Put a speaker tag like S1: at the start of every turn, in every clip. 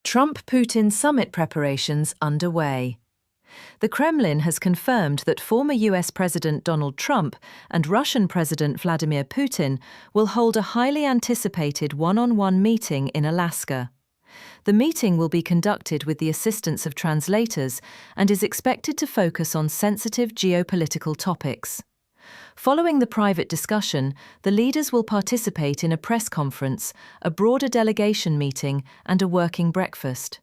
S1: Trump-Putin summit preparations underway. The Kremlin has confirmed that former US President Donald Trump and Russian President Vladimir Putin will hold a highly anticipated one-on-one meeting in Alaska. The meeting will be conducted with the assistance of translators and is expected to focus on sensitive geopolitical topics. Following the private discussion, the leaders will participate in a press conference, a broader delegation meeting, and a working breakfast.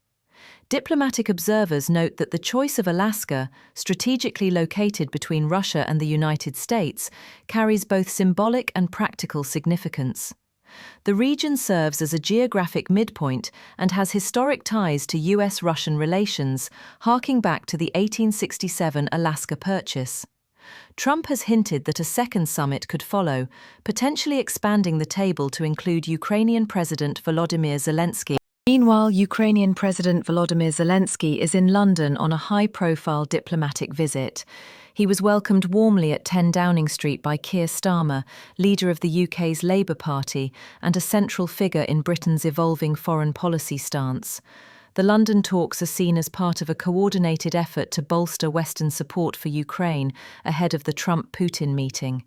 S1: Diplomatic observers note that the choice of Alaska, strategically located between Russia and the United States, carries both symbolic and practical significance. The region serves as a geographic midpoint and has historic ties to US-Russian relations, harking back to the 1867 Alaska Purchase. Trump has hinted that a second summit could follow, potentially expanding the table to include Ukrainian President Volodymyr Zelensky. Meanwhile, Ukrainian President Volodymyr Zelensky is in London on a high-profile diplomatic visit. He was welcomed warmly at 10 Downing Street by Keir Starmer, leader of the UK's Labour Party and a central figure in Britain's evolving foreign policy stance. The London talks are seen as part of a coordinated effort to bolster Western support for Ukraine ahead of the Trump-Putin meeting.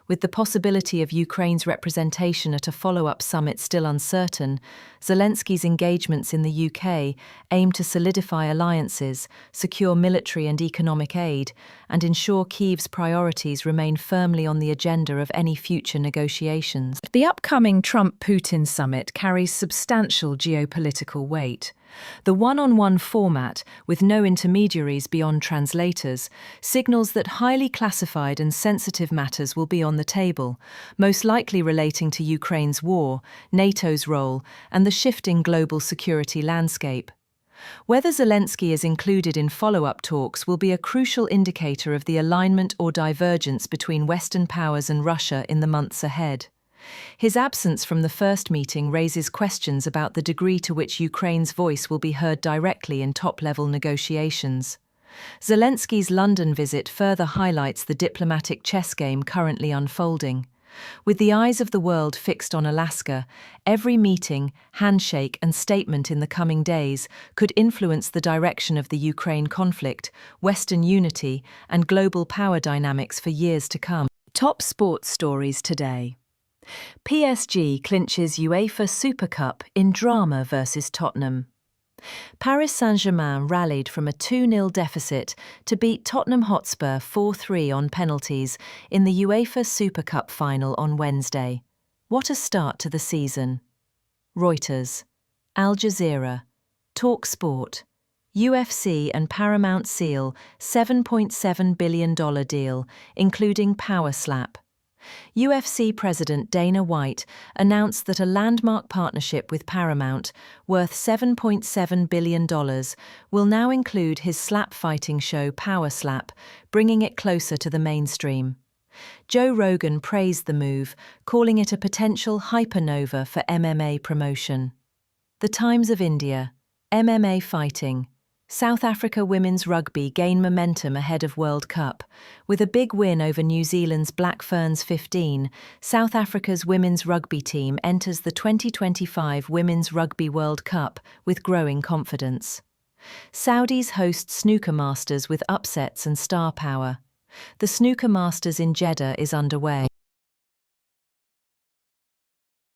S1: With the possibility of Ukraine's representation at a follow-up summit still uncertain, Zelensky's engagements in the UK aim to solidify alliances, secure military and economic aid, and ensure Kyiv's priorities remain firmly on the agenda of any future negotiations. The upcoming Trump-Putin summit carries substantial geopolitical weight. The one-on-one format, with no intermediaries beyond translators, signals that highly classified and sensitive matters will be on the table, most likely relating to Ukraine's war, NATO's role, and the shifting global security landscape. Whether Zelensky is included in follow-up talks will be a crucial indicator of the alignment or divergence between Western powers and Russia in the months ahead. His absence from the first meeting raises questions about the degree to which Ukraine's voice will be heard directly in top-level negotiations. Zelensky's London visit further highlights the diplomatic chess game currently unfolding. With the eyes of the world fixed on Alaska, every meeting, handshake, and statement in the coming days could influence the direction of the Ukraine conflict, Western unity, and global power dynamics for years to come. Top sports stories today. PSG clinches UEFA Super Cup in drama versus Tottenham. Paris Saint-Germain rallied from a 2-0 deficit to beat Tottenham Hotspur 4-3 on penalties in the UEFA Super Cup final on Wednesday. What a start to the season. Reuters, Al Jazeera, TalkSport, UFC and Paramount seal $7.7 billion deal, including Power Slap. UFC President Dana White announced that a landmark partnership with Paramount, worth $7.7 billion, will now include his slap fighting show Power Slap, bringing it closer to the mainstream. Joe Rogan praised the move, calling it a potential hypernova for MMA promotion. The Times of India, MMA fighting. South Africa women's rugby gain momentum ahead of World Cup. With a big win over New Zealand's Black Ferns 15, South Africa's women's rugby team enters the 2025 Women's Rugby World Cup with growing confidence. Saudis host Snooker Masters with upsets and star power. The Snooker Masters in Jeddah is underway.